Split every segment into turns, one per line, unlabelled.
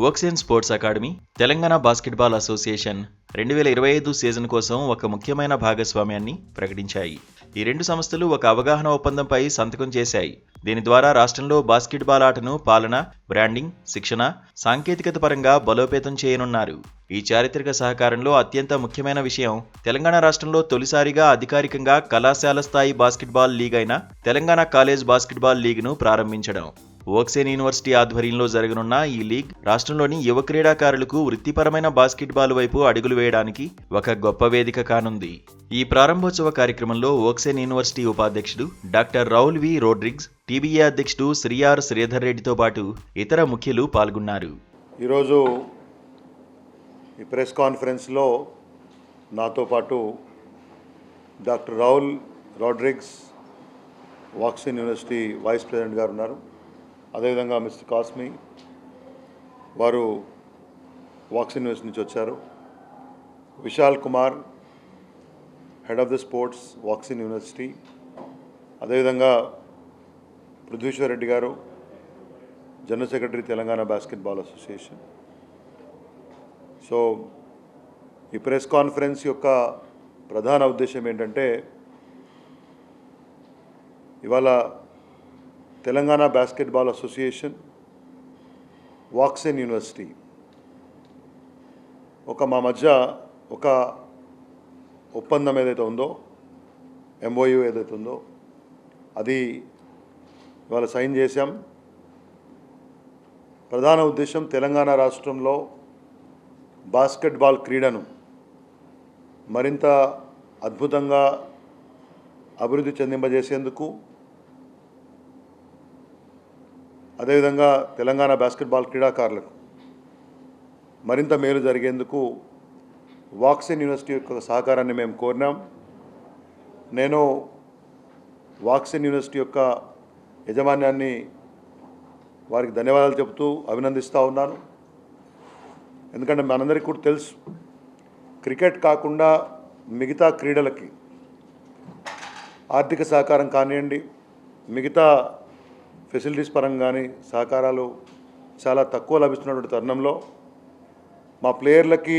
Woxsen sports academy, Telangana basketball association 2025 season కోసం ఒక ముఖ్యమైన భాగస్వామ్యాన్ని ప్రకటించాయి. ఈ రెండు సంస్థలు ఒక అవగాహన ఒప్పందంపై సంతకం చేశాయి. దీని ద్వారా రాష్ట్రంలో బాస్కెట్బాల్ ఆటను పాలన, బ్రాండింగ్, శిక్షణ, సాంకేతికత పరంగా బలోపేతం చేయనున్నారు. ఈ చారిత్రక సహకారంలో అత్యంత ముఖ్యమైన విషయం, తెలంగాణ రాష్ట్రంలో తొలిసారిగా అధికారికంగా కళాశాల స్థాయి బాస్కెట్బాల్ లీగ్ అయిన తెలంగాణ కాలేజ్ బాస్కెట్బాల్ లీగ్ను ప్రారంభించడం. వోక్సేన్ యూనివర్సిటీ ఆధ్వర్యంలో జరగనున్న ఈ లీగ్ రాష్ట్రంలోని యువ క్రీడాకారులకు వృత్తిపరమైన బాస్కెట్బాల్ వైపు అడుగులు వేయడానికి ఒక గొప్ప వేదిక కానుంది. ఈ ప్రారంభోత్సవ కార్యక్రమంలో వోక్సేన్ యూనివర్సిటీ ఉపాధ్యక్షుడు డాక్టర్ రౌల్ వి రోడ్రిగ్స్, టీబీఏ అధ్యక్షుడు శ్రీఆర్ శ్రీధర్ రెడ్డితో పాటు ఇతర ముఖ్యులు పాల్గొన్నారు.
ఈరోజు ఈ ప్రెస్ కాన్ఫరెన్స్లో నాతో పాటు doctor Raul Rodrigues, Woxsen university vice president గారు ఉన్నారు. అదేవిధంగా మిస్టర్ కాస్మి వారు వోక్సేన్ యూనివర్సిటీ నుంచి వచ్చారు. Vishal Kumar, head of the sports Woxsen university. అదేవిధంగా పృథ్వీశ్వర్ రెడ్డి గారు, general secretary Telangana basketball association. So ఈ ప్రెస్ కాన్ఫరెన్స్ యొక్క ప్రధాన ఉద్దేశం ఏంటంటే, ఇవాళ Telangana basketball association, Woxsen university మా మధ్య ఒక ఒప్పందం ఏదైతే ఉందో, ఎంఓయూ ఏదైతే ఉందో, అది ఇవాళ సైన్ చేశాం. ప్రధాన ఉద్దేశం తెలంగాణ రాష్ట్రంలో బాస్కెట్బాల్ క్రీడను మరింత అద్భుతంగా అభివృద్ధి చెందింపజేసేందుకు, అదేవిధంగా తెలంగాణ బాస్కెట్బాల్ క్రీడాకారులకు మరింత మేలు జరిగేందుకు వోక్సేన్ యూనివర్సిటీ యొక్క సహకారాన్ని మేము కోరినాం. నేను వోక్సేన్ యూనివర్సిటీ యొక్క యాజమాన్యాన్ని వారికి ధన్యవాదాలు చెబుతూ అభినందిస్తూ ఉన్నాను. ఎందుకంటే మనందరికీ కూడా తెలుసు, క్రికెట్ కాకుండా మిగతా క్రీడలకి ఆర్థిక సహకారం కానివ్వండి, మిగతా ఫెసిలిటీస్ పరంగా కానీ సహకారాలు చాలా తక్కువ లభిస్తున్నటువంటి తరుణంలో మా ప్లేయర్లకి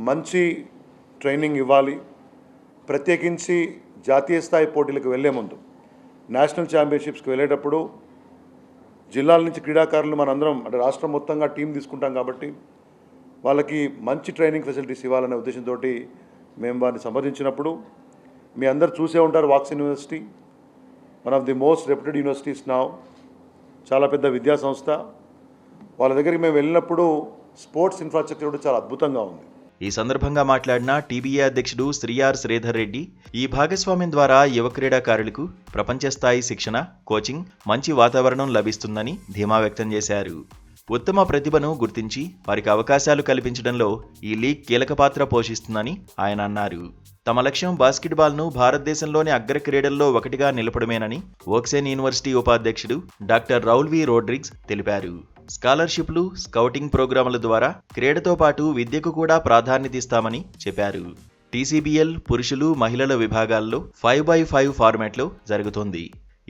మంచి ట్రైనింగ్ ఇవ్వాలి. ప్రత్యేకించి జాతీయ స్థాయి పోటీలకు వెళ్ళే ముందు, నేషనల్ ఛాంపియన్షిప్స్కి వెళ్ళేటప్పుడు జిల్లాల నుంచి క్రీడాకారులు మనందరం అంటే రాష్ట్రం మొత్తంగా టీం తీసుకుంటాం కాబట్టి వాళ్ళకి మంచి ట్రైనింగ్ ఫెసిలిటీస్ ఇవ్వాలనే ఉద్దేశంతో మేము వారిని సంప్రదించినప్పుడు, మీ అందరు చూసే ఉంటారు, Woxsen university one of the most reputed universities now, చాలా పెద్ద విద్యా సంస్థ. వాళ్ళ దగ్గరికి మేము వెళ్ళినప్పుడు స్పోర్ట్స్ ఇన్ఫ్రాస్ట్రక్చర్ కూడా చాలా అద్భుతంగా ఉంది.
ఈ సందర్భంగా మాట్లాడిన టీబీఏ అధ్యక్షుడు శ్రీఆర్ శ్రీధర్ రెడ్డి, ఈ భాగస్వామ్యం ద్వారా యువ క్రీడాకారులకు ప్రపంచ స్థాయి శిక్షణ, కోచింగ్, మంచి వాతావరణం లభిస్తుందని ధీమా వ్యక్తం చేశారు. ఉత్తమ ప్రతిభను గుర్తించి వారికి అవకాశాలు కల్పించడంలో ఈ లీగ్ కీలక పాత్ర పోషిస్తుందని ఆయన అన్నారు. తమ లక్ష్యం బాస్కెట్బాల్ను భారతదేశంలోని అగ్ర క్రీడల్లో ఒకటిగా నిలపడమేనని వోక్సేన్ యూనివర్సిటీ ఉపాధ్యక్షుడు డాక్టర్ రౌల్ వి రోడ్రిగ్స్ తెలిపారు. స్కాలర్షిప్లు, స్కౌటింగ్ ప్రోగ్రాముల ద్వారా క్రీడతో పాటు విద్యకు కూడా ప్రాధాన్యత ఇస్తామని చెప్పారు. టీసీబీఎల్ పురుషులు, మహిళల విభాగాల్లో 5x5 ఫార్మాట్లో జరుగుతోంది.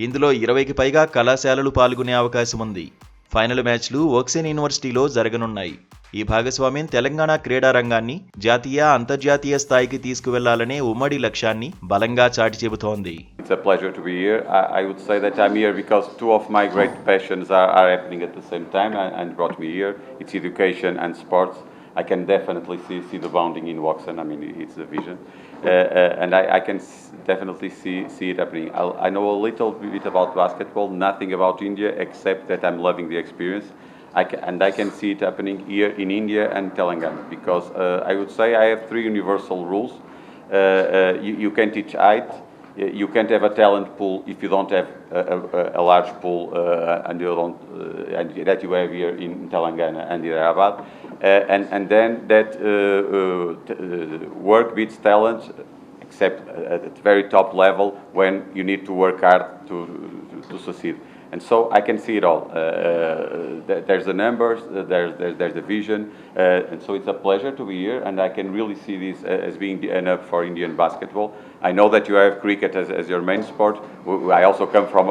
ఇందులో 20కి పైగా కళాశాలలు పాల్గొనే అవకాశం ఉంది. ఫైనల్ మ్యాచ్లు వోక్సేన్ యూనివర్సిటీలో జరగనున్నాయి. ఈ భాగస్వామ్యం తెలంగాణ క్రీడా రంగాన్ని జాతీయ, అంతర్జాతీయ స్థాయికి తీసుకువెళ్లాలనే ఉమ్మడి లక్ష్యాన్ని బలంగా చాటి చెబుతోంది.
It's a pleasure to be here. I would say that I'm here because two of my great passions are happening at the same time and brought me here. It's education and sports. I can definitely see the bonding in Woksen. I mean, it's the vision. And I can definitely see it happening. I know a little bit about basketball, nothing about India, except that I'm loving the experience. I can see it happening here in India and Telangana because I would say I have three universal rules. You can teach height. You can't have a talent pool if you don't have a large pool and you don't and that you have here in Telangana and Hyderabad. And then that work beats talent, except at the very top level when you need to work hard to succeed. And so I can see it all. There's the numbers, there's the vision, and so it's a pleasure to be here. And I can really see this as being enough for Indian basketball. I know that you have cricket as your main sport. I also come from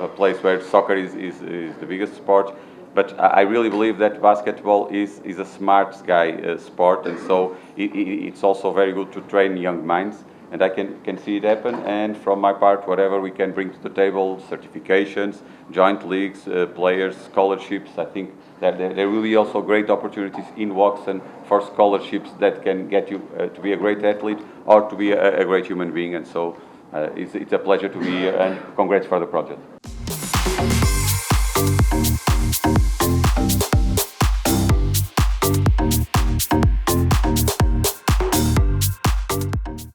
a place where soccer is the biggest sport. But I really believe that basketball is a smart guy sport, and so it's also very good to train young minds. And I can see it happen. And from my part, whatever we can bring to the table, certifications, joint leagues, players, scholarships, I think that there will be also great opportunities in Woxen for scholarships that can get you to be a great athlete or to be a great human being. And so it's a pleasure to be here, and congrats for the project.